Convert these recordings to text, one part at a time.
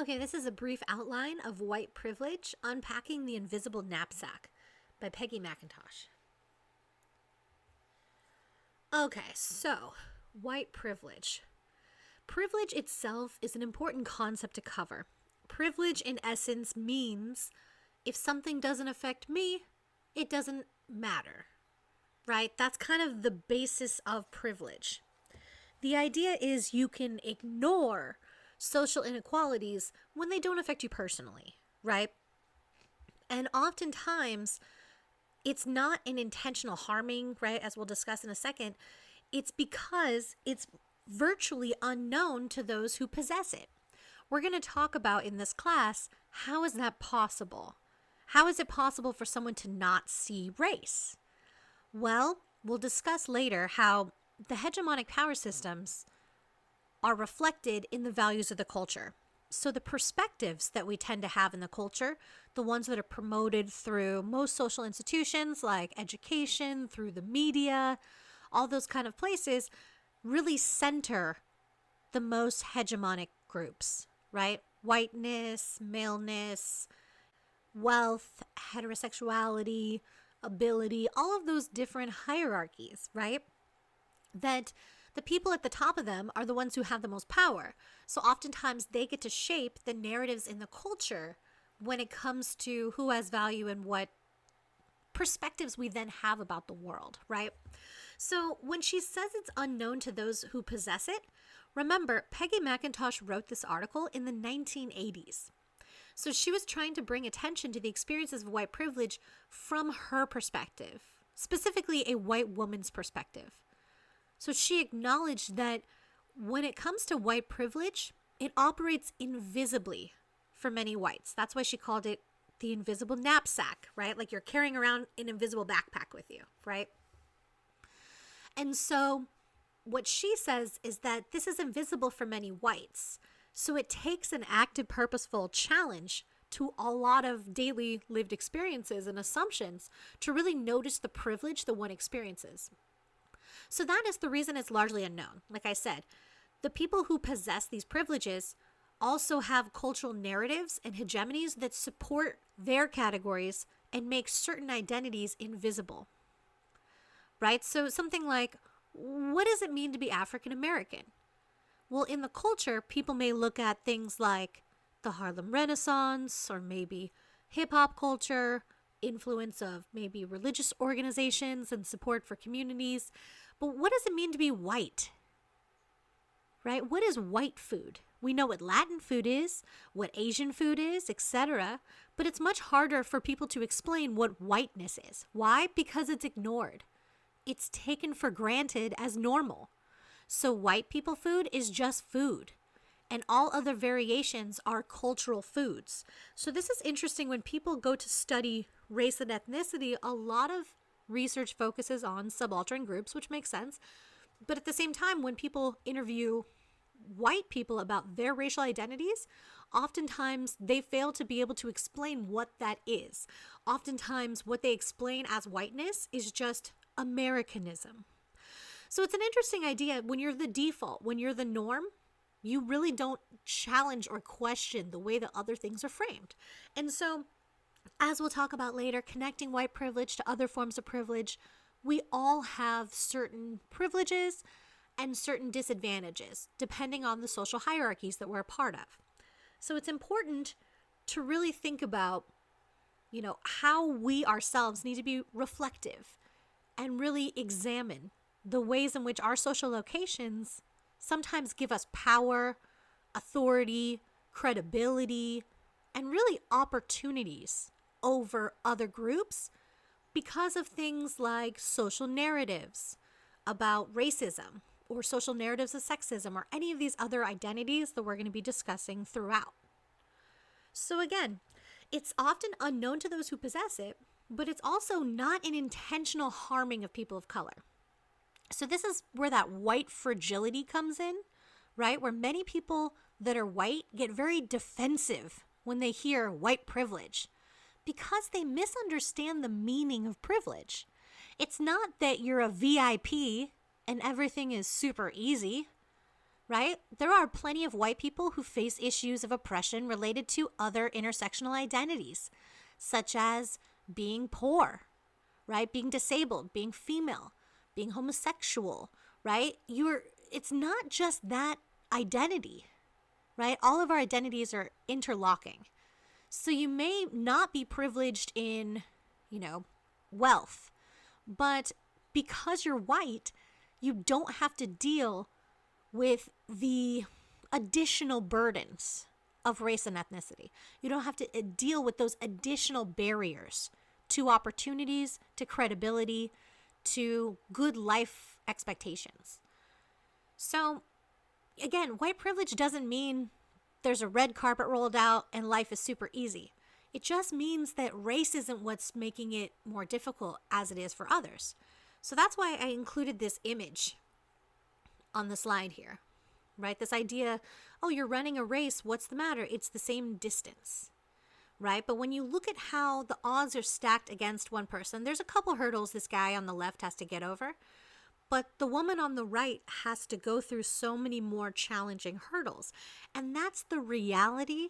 Okay, this is a brief outline of white privilege, unpacking the Invisible Knapsack by Peggy McIntosh. Okay, so white privilege. Privilege itself is an important concept to cover. Privilege, in essence, means if something doesn't affect me, it doesn't matter, right? That's kind of the basis of privilege. The idea is you can ignore social inequalities when they don't affect you personally, right? And oftentimes, it's not an intentional harming, right? As we'll discuss in a second. It's because it's virtually unknown to those who possess it. We're going to talk about in this class, how is that possible? How is it possible for someone to not see race? Well, we'll discuss later how the hegemonic power systems are reflected in the values of the culture. So the perspectives that we tend to have in the culture, the ones that are promoted through most social institutions like education, through the media, all those kind of places, really center the most hegemonic groups, right? Whiteness, maleness, wealth, heterosexuality, ability, all of those different hierarchies, right? That the people at the top of them are the ones who have the most power. So oftentimes they get to shape the narratives in the culture when it comes to who has value and what perspectives we then have about the world, right? So when she says it's unknown to those who possess it, remember, Peggy McIntosh wrote this article in the 1980s. So she was trying to bring attention to the experiences of white privilege from her perspective, specifically a white woman's perspective. So she acknowledged that when it comes to white privilege, it operates invisibly for many whites. That's why she called it the invisible knapsack, right? Like you're carrying around an invisible backpack with you, right? And so what she says is that this is invisible for many whites. So it takes an active, purposeful challenge to a lot of daily lived experiences and assumptions to really notice the privilege that one experiences. So that is the reason it's largely unknown. Like I said, the people who possess these privileges also have cultural narratives and hegemonies that support their categories and make certain identities invisible, right? So something like, what does it mean to be African American? Well, in the culture, people may look at things like the Harlem Renaissance or maybe hip hop culture, influence of maybe religious organizations and support for communities. But what does it mean to be white? Right? What is white food? We know what Latin food is, what Asian food is, etc. But it's much harder for people to explain what whiteness is. Why? Because it's ignored. It's taken for granted as normal. So white people food is just food. And all other variations are cultural foods. So this is interesting when people go to study race and ethnicity, a lot of research focuses on subaltern groups, which makes sense. But at the same time, when people interview white people about their racial identities, oftentimes they fail to be able to explain what that is. Oftentimes what they explain as whiteness is just Americanism. So it's an interesting idea. When you're the default, when you're the norm, you really don't challenge or question the way that other things are framed. And so, as we'll talk about later, connecting white privilege to other forms of privilege, we all have certain privileges and certain disadvantages, depending on the social hierarchies that we're a part of. So it's important to really think about, how we ourselves need to be reflective and really examine the ways in which our social locations sometimes give us power, authority, credibility, and really opportunities over other groups because of things like social narratives about racism or social narratives of sexism or any of these other identities that we're going to be discussing throughout. So again, it's often unknown to those who possess it, but it's also not an intentional harming of people of color. So this is where that white fragility comes in, right? Where many people that are white get very defensive when they hear white privilege because they misunderstand the meaning of privilege. It's not that you're a VIP and everything is super easy. right? There are plenty of white people who face issues of oppression related to other intersectional identities, such as being poor, right? Being disabled, being female, being homosexual, right? It's not just that identity, right? All of our identities are interlocking. So you may not be privileged in, wealth, but because you're white, you don't have to deal with the additional burdens of race and ethnicity. You don't have to deal with those additional barriers to opportunities, to credibility, to good life expectations. So, again, white privilege doesn't mean there's a red carpet rolled out and life is super easy. It just means that race isn't what's making it more difficult as it is for others. So that's why I included this image on the slide here, right? This idea, oh, you're running a race, what's the matter? It's the same distance, right? But when you look at how the odds are stacked against one person, there's a couple hurdles this guy on the left has to get over, but the woman on the right has to go through so many more challenging hurdles. And that's the reality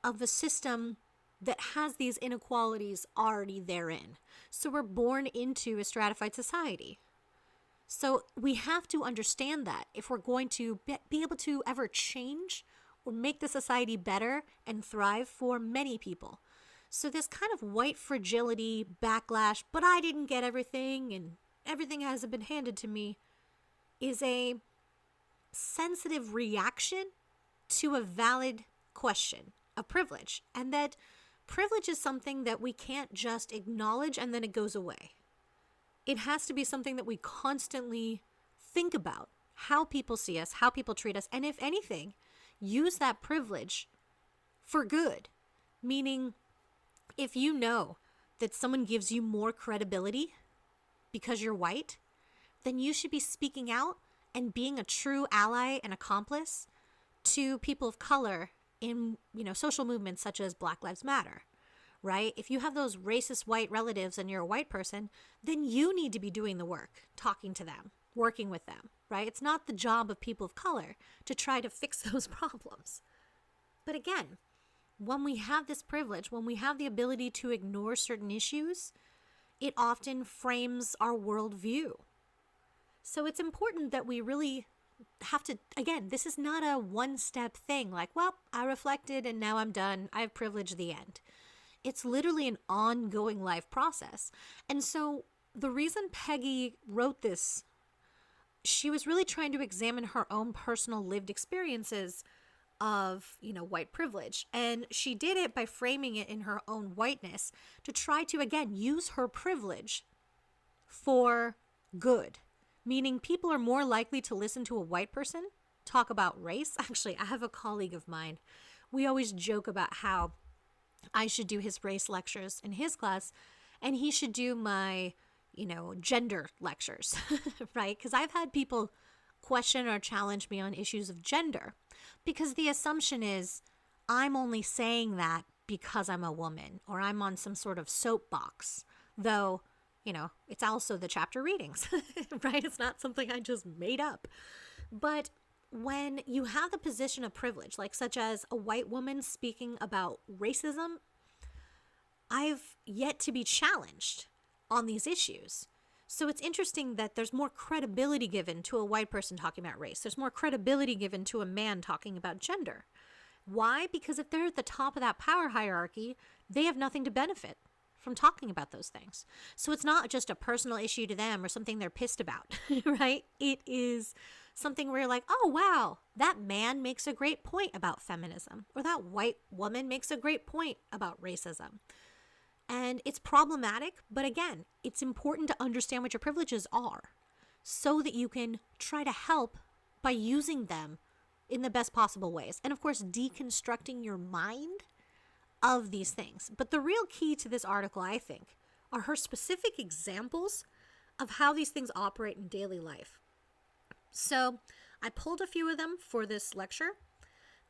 of a system that has these inequalities already therein. So we're born into a stratified society. So we have to understand that if we're going to be able to ever change or make the society better and thrive for many people. So this kind of white fragility, backlash, but I didn't get everything and everything hasn't been handed to me, is a sensitive reaction to a valid question of privilege. And that privilege is something that we can't just acknowledge and then it goes away. It has to be something that we constantly think about, how people see us, how people treat us, and if anything, use that privilege for good. Meaning, if you know that someone gives you more credibility because you're white, then you should be speaking out and being a true ally and accomplice to people of color in, social movements such as Black Lives Matter, right? If you have those racist white relatives and you're a white person, then you need to be doing the work, talking to them, working with them, right? It's not the job of people of color to try to fix those problems. But again, when we have this privilege, when we have the ability to ignore certain issues, it often frames our worldview. So it's important that we really have to, again, this is not a one-step thing like, well, I reflected and now I'm done. I have privilege, the end. It's literally an ongoing life process. And so the reason Peggy wrote this, she was really trying to examine her own personal lived experiences of, white privilege. And she did it by framing it in her own whiteness to try to, again, use her privilege for good. Meaning people are more likely to listen to a white person talk about race. Actually, I have a colleague of mine. We always joke about how I should do his race lectures in his class and he should do my, gender lectures, right? Because I've had people question or challenge me on issues of gender because the assumption is I'm only saying that because I'm a woman or I'm on some sort of soapbox, though, it's also the chapter readings, right? It's not something I just made up. But when you have the position of privilege, like such as a white woman speaking about racism, I've yet to be challenged on these issues. So it's interesting that there's more credibility given to a white person talking about race. There's more credibility given to a man talking about gender. Why? Because if they're at the top of that power hierarchy, they have nothing to benefit from talking about those things. So it's not just a personal issue to them or something they're pissed about, right? It is something where you're like, oh, wow, that man makes a great point about feminism, or that white woman makes a great point about racism. And it's problematic, but again, it's important to understand what your privileges are so that you can try to help by using them in the best possible ways. And of course, deconstructing your mind of these things. But the real key to this article, I think, are her specific examples of how these things operate in daily life. So I pulled a few of them for this lecture.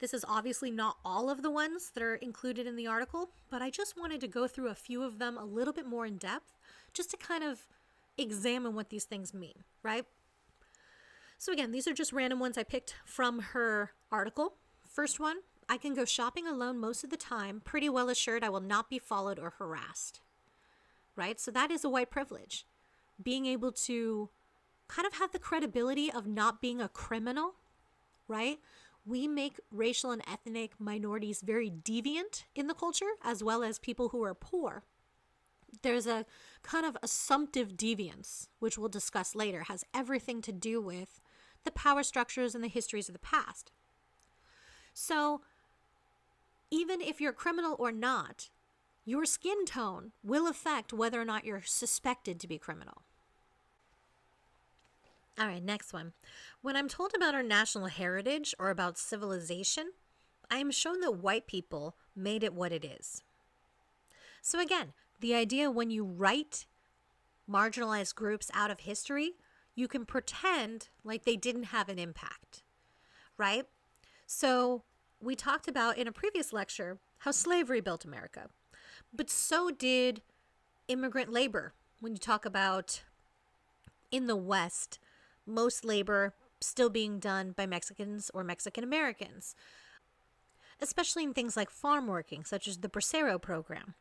This is obviously not all of the ones that are included in the article, but I just wanted to go through a few of them a little bit more in depth, just to kind of examine what these things mean, right? So again, these are just random ones I picked from her article. First one, I can go shopping alone most of the time, pretty well assured I will not be followed or harassed. Right? So that is a white privilege. Being able to kind of have the credibility of not being a criminal, right? We make racial and ethnic minorities very deviant in the culture, as well as people who are poor. There's a kind of assumptive deviance, which we'll discuss later, has everything to do with the power structures and the histories of the past. So even if you're a criminal or not, your skin tone will affect whether or not you're suspected to be criminal. All right, next one. When I'm told about our national heritage or about civilization, I am shown that white people made it what it is. So again, the idea when you write marginalized groups out of history, you can pretend like they didn't have an impact, right? So we talked about in a previous lecture how slavery built America, but so did immigrant labor. When you talk about in the West, most labor still being done by Mexicans or Mexican Americans, especially in things like farm working, such as the Bracero program,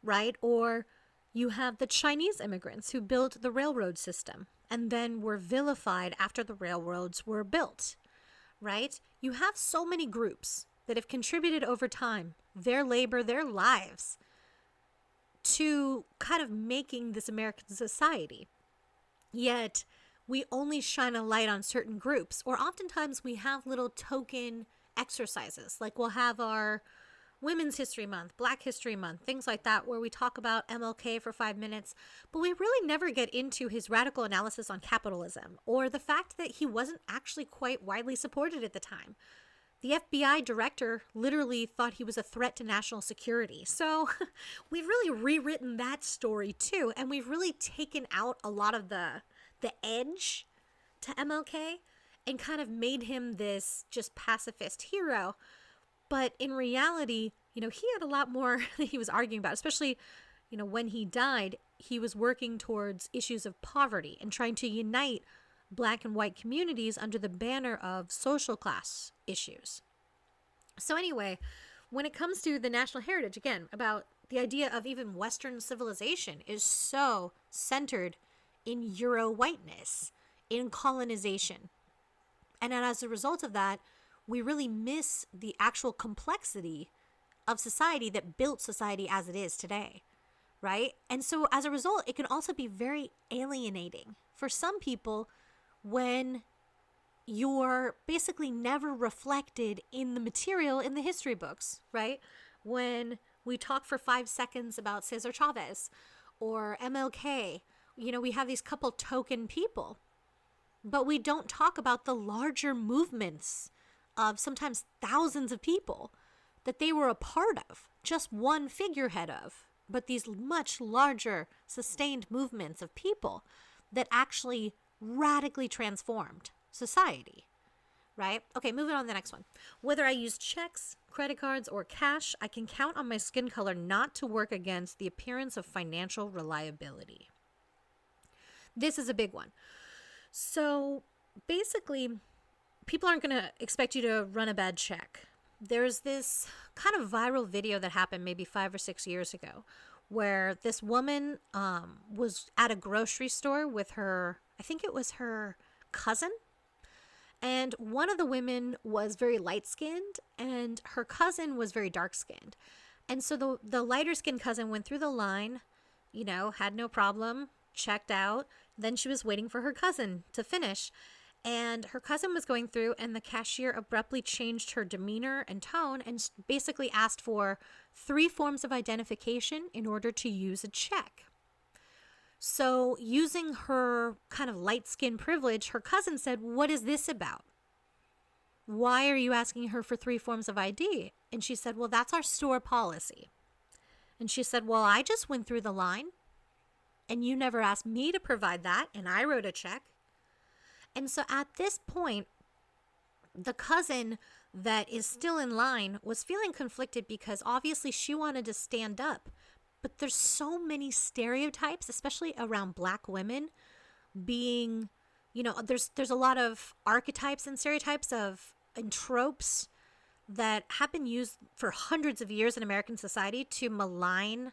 right? Or you have the Chinese immigrants who built the railroad system and then were vilified after the railroads were built, right? You have so many groups that have contributed over time, their labor, their lives, to kind of making this American society. Yet we only shine a light on certain groups, or oftentimes we have little token exercises, like we'll have our Women's History Month, Black History Month, things like that, where we talk about MLK for 5 minutes, but we really never get into his radical analysis on capitalism, or the fact that he wasn't actually quite widely supported at the time. The FBI director literally thought he was a threat to national security. So we've really rewritten that story too, and we've really taken out a lot of the edge to MLK and kind of made him this just pacifist hero. But in reality, he had a lot more that he was arguing about, especially, when he died, he was working towards issues of poverty and trying to unite Black and white communities under the banner of social class issues. So anyway, when it comes to the national heritage, again, about the idea of even Western civilization is so centered in Euro-whiteness, in colonization. And as a result of that, we really miss the actual complexity of society that built society as it is today, right? And so as a result, it can also be very alienating for some people when you're basically never reflected in the material in the history books, right? When we talk for 5 seconds about Cesar Chavez or MLK, we have these couple token people, but we don't talk about the larger movements of sometimes thousands of people that they were a part of, just one figurehead of, but these much larger sustained movements of people that actually radically transformed society, right? Okay, moving on to the next one. Whether I use checks, credit cards, or cash, I can count on my skin color not to work against the appearance of financial reliability. This is a big one. So basically, people aren't going to expect you to run a bad check. There's this kind of viral video that happened maybe 5 or 6 years ago where this woman was at a grocery store with her, I think it was her cousin. And one of the women was very light-skinned and her cousin was very dark-skinned. And so the lighter-skinned cousin went through the line, had no problem, checked out. Then she was waiting for her cousin to finish. And her cousin was going through and the cashier abruptly changed her demeanor and tone and basically asked for 3 forms of identification in order to use a check. So using her kind of light skin privilege, her cousin said, "What is this about? Why are you asking her for 3 forms of ID?" And she said, "Well, that's our store policy." And she said, "Well, I just went through the line and you never asked me to provide that and I wrote a check." And so at this point, the cousin that is still in line was feeling conflicted because obviously she wanted to stand up. But there's so many stereotypes, especially around Black women being, there's a lot of archetypes and stereotypes and tropes that have been used for hundreds of years in American society to malign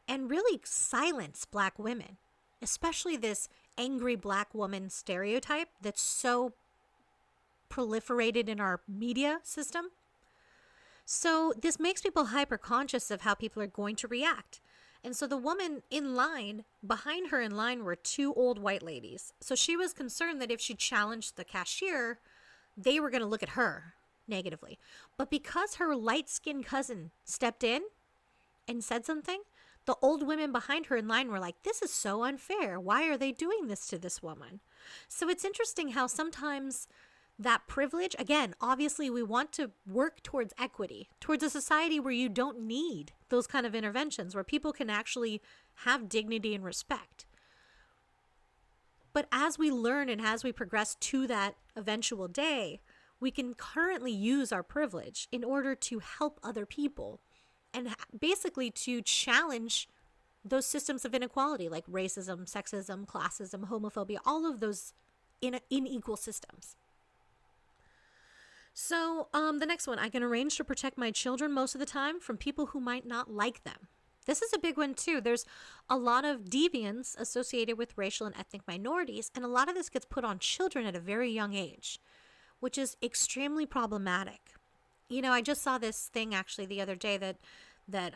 and really silence Black women, especially this angry Black woman stereotype that's so proliferated in our media system. So this makes people hyper conscious of how people are going to react. And so the woman in line, behind her in line were two old white ladies. So she was concerned that if she challenged the cashier, they were going to look at her negatively. But because her light-skinned cousin stepped in and said something, the old women behind her in line were like, this is so unfair. Why are they doing this to this woman? So it's interesting how sometimes that privilege, again, obviously we want to work towards equity, towards a society where you don't need those kind of interventions, where people can actually have dignity and respect. But as we learn and as we progress to that eventual day, we can currently use our privilege in order to help other people and basically to challenge those systems of inequality like racism, sexism, classism, homophobia, all of those unequal systems. So the next one, I can arrange to protect my children most of the time from people who might not like them. This is a big one too. There's a lot of deviance associated with racial and ethnic minorities, and a lot of this gets put on children at a very young age, which is extremely problematic. I just saw this thing actually the other day that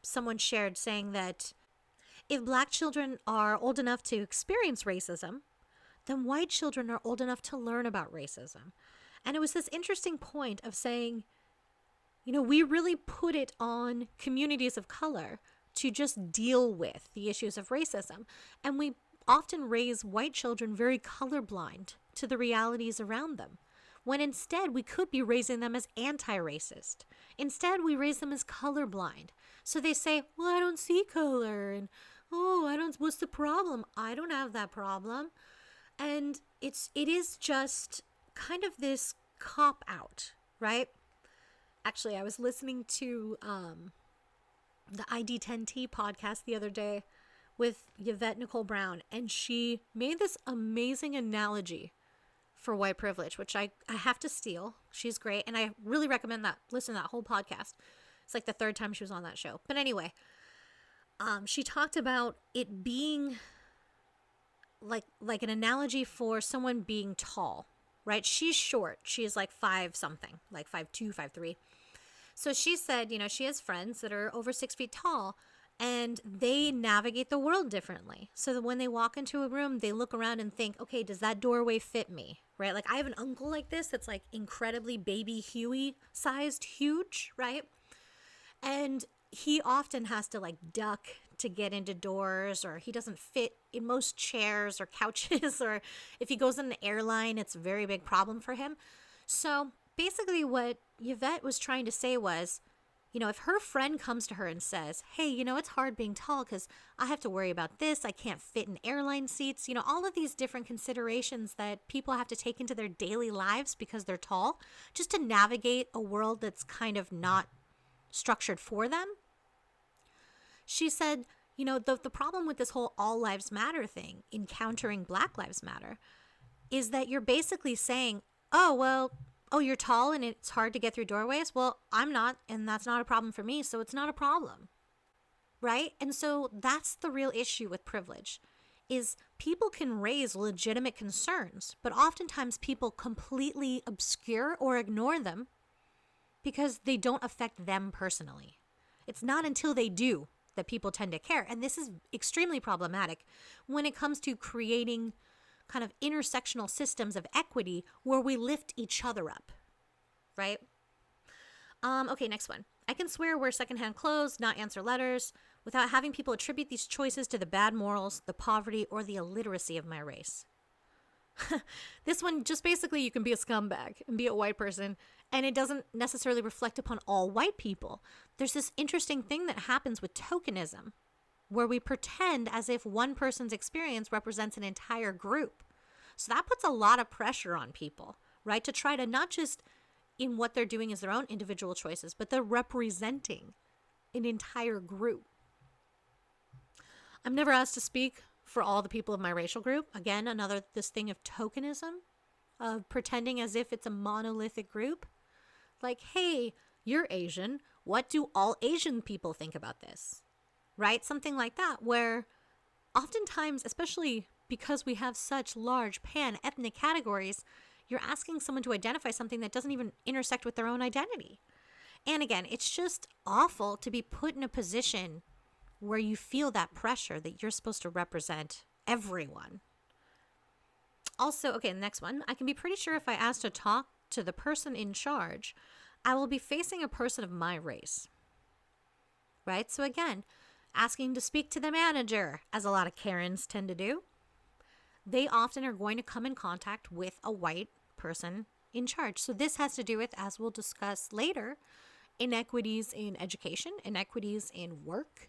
someone shared saying that if Black children are old enough to experience racism, then white children are old enough to learn about racism. And it was this interesting point of saying, we really put it on communities of color to just deal with the issues of racism. And we often raise white children very colorblind to the realities around them, when instead we could be raising them as anti-racist. Instead, we raise them as colorblind. So they say, well, I don't see color. And, what's the problem? I don't have that problem. And it is just kind of this cop out, right? Actually, I was listening to the ID10T podcast the other day with Yvette Nicole Brown, and she made this amazing analogy for white privilege, which I have to steal. She's great, and I really recommend that. Listen to that whole podcast. It's like the third time she was on that show. But anyway, she talked about it being like an analogy for someone being tall, right? She's short. She's like 5 something, like 5'2", 5'3". So she said, she has friends that are over 6 feet tall, and they navigate the world differently. So that when they walk into a room, they look around and think, okay, does that doorway fit me, right? Like I have an uncle like this that's like incredibly baby Huey sized, huge, right? And he often has to like duck to get into doors, or he doesn't fit in most chairs or couches, or if he goes on an airline, it's a very big problem for him. So basically what Yvette was trying to say was, if her friend comes to her and says, hey, it's hard being tall because I have to worry about this, I can't fit in airline seats, all of these different considerations that people have to take into their daily lives because they're tall, just to navigate a world that's kind of not structured for them. She said, the problem with this whole all lives matter thing, encountering Black Lives Matter, is that you're basically saying, oh, you're tall and it's hard to get through doorways. Well, I'm not, and that's not a problem for me, so it's not a problem, right? And so that's the real issue with privilege, is people can raise legitimate concerns, but oftentimes people completely obscure or ignore them because they don't affect them personally. It's not until they do that people tend to care. And this is extremely problematic when it comes to creating kind of intersectional systems of equity where we lift each other up, right? Okay, next one. I can swear, wear secondhand clothes, not answer letters, without having people attribute these choices to the bad morals, the poverty, or the illiteracy of my race. This one, just basically you can be a scumbag and be a white person, and it doesn't necessarily reflect upon all white people. There's this interesting thing that happens with tokenism, where we pretend as if one person's experience represents an entire group. So that puts a lot of pressure on people, right? To try to not just in what they're doing as their own individual choices, but they're representing an entire group. I'm never asked to speak for all the people of my racial group. Again, this thing of tokenism, of pretending as if it's a monolithic group. Like, hey, you're Asian. What do all Asian people think about this? Right? Something like that, where oftentimes, especially because we have such large pan-ethnic categories, you're asking someone to identify something that doesn't even intersect with their own identity. And again, it's just awful to be put in a position where you feel that pressure that you're supposed to represent everyone. Also, okay, the next one. I can be pretty sure if I ask to talk to the person in charge, I will be facing a person of my race. Right? So again, asking to speak to the manager, as a lot of Karens tend to do, they often are going to come in contact with a white person in charge. So this has to do with, as we'll discuss later, inequities in education, inequities in work,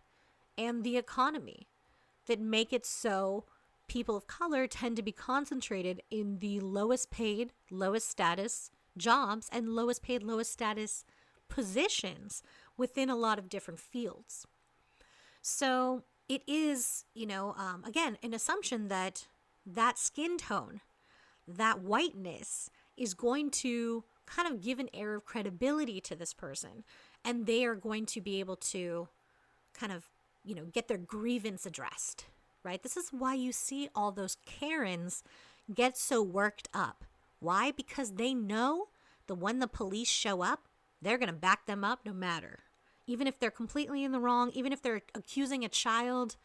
and the economy that make it so people of color tend to be concentrated in the lowest paid, lowest status jobs and lowest paid, lowest status positions within a lot of different fields. So it is, again, an assumption that skin tone, that whiteness is going to kind of give an air of credibility to this person, and they are going to be able to kind of, get their grievance addressed, right? This is why you see all those Karens get so worked up. Why? Because they know that when the police show up, they're going to back them up no matter. Even if they're completely in the wrong, even if they're accusing a child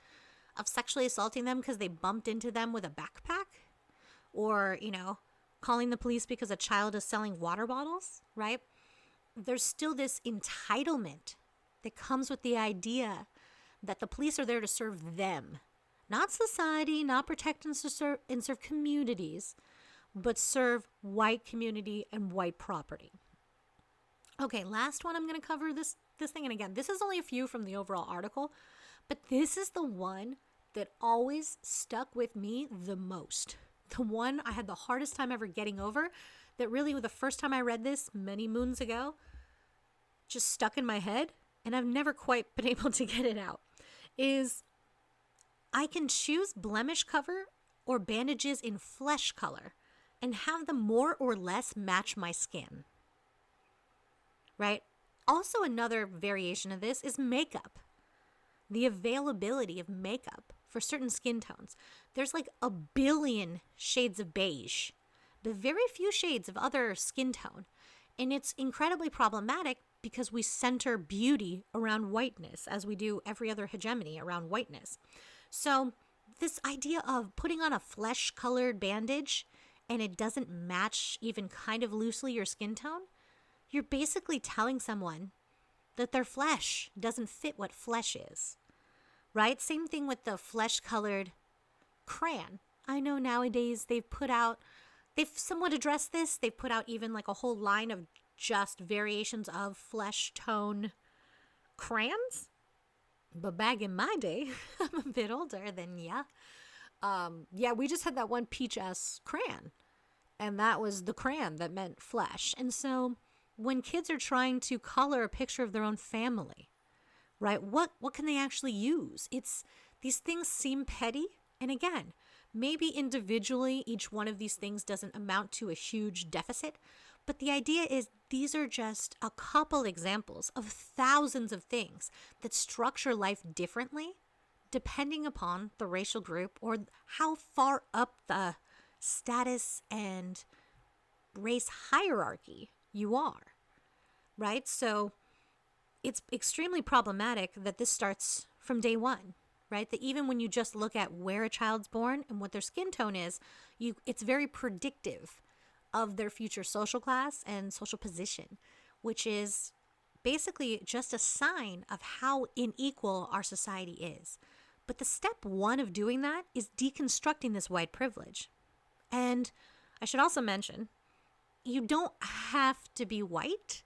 of sexually assaulting them because they bumped into them with a backpack, or, calling the police because a child is selling water bottles, right? There's still this entitlement that comes with the idea that the police are there to serve them, not society, not protect and serve communities, but serve white community and white property. Okay, last one I'm going to cover this thing. And again, this is only a few from the overall article, but this is the one that always stuck with me the most. The one I had the hardest time ever getting over, that really the first time I read this many moons ago, just stuck in my head, and I've never quite been able to get it out, is I can choose blemish cover or bandages in flesh color and have them more or less match my skin. Right? Also, another variation of this is makeup. The availability of makeup for certain skin tones. There's like a billion shades of beige, but very few shades of other skin tone. And it's incredibly problematic because we center beauty around whiteness, as we do every other hegemony around whiteness. So this idea of putting on a flesh-colored bandage and it doesn't match even kind of loosely your skin tone, you're basically telling someone that their flesh doesn't fit what flesh is, right? Same thing with the flesh-colored crayon. I know nowadays they've somewhat addressed this. They've put out even like a whole line of just variations of flesh tone crayons. But back in my day, I'm a bit older than we just had that one peach-ass crayon. And that was the crayon that meant flesh. And so when kids are trying to color a picture of their own family, right, what can they actually use? These things seem petty. And again, maybe individually each one of these things doesn't amount to a huge deficit. But the idea is these are just a couple examples of thousands of things that structure life differently depending upon the racial group or how far up the status and race hierarchy you are, right? So it's extremely problematic that this starts from day one, right? That even when you just look at where a child's born and what their skin tone is, it's very predictive of their future social class and social position, which is basically just a sign of how unequal our society is. But the step one of doing that is deconstructing this white privilege. And I should also mention, you don't have to be white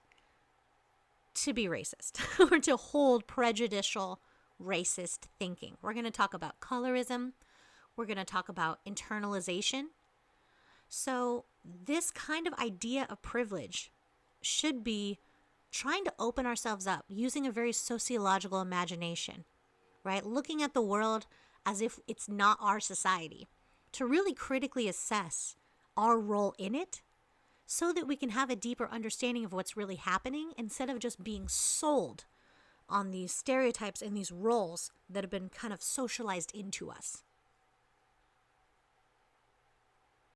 to be racist or to hold prejudicial racist thinking. We're going to talk about colorism. We're going to talk about internalization. So this kind of idea of privilege should be trying to open ourselves up using a very sociological imagination, right? Looking at the world as if it's not our society, to really critically assess our role in it so that we can have a deeper understanding of what's really happening instead of just being sold on these stereotypes and these roles that have been kind of socialized into us.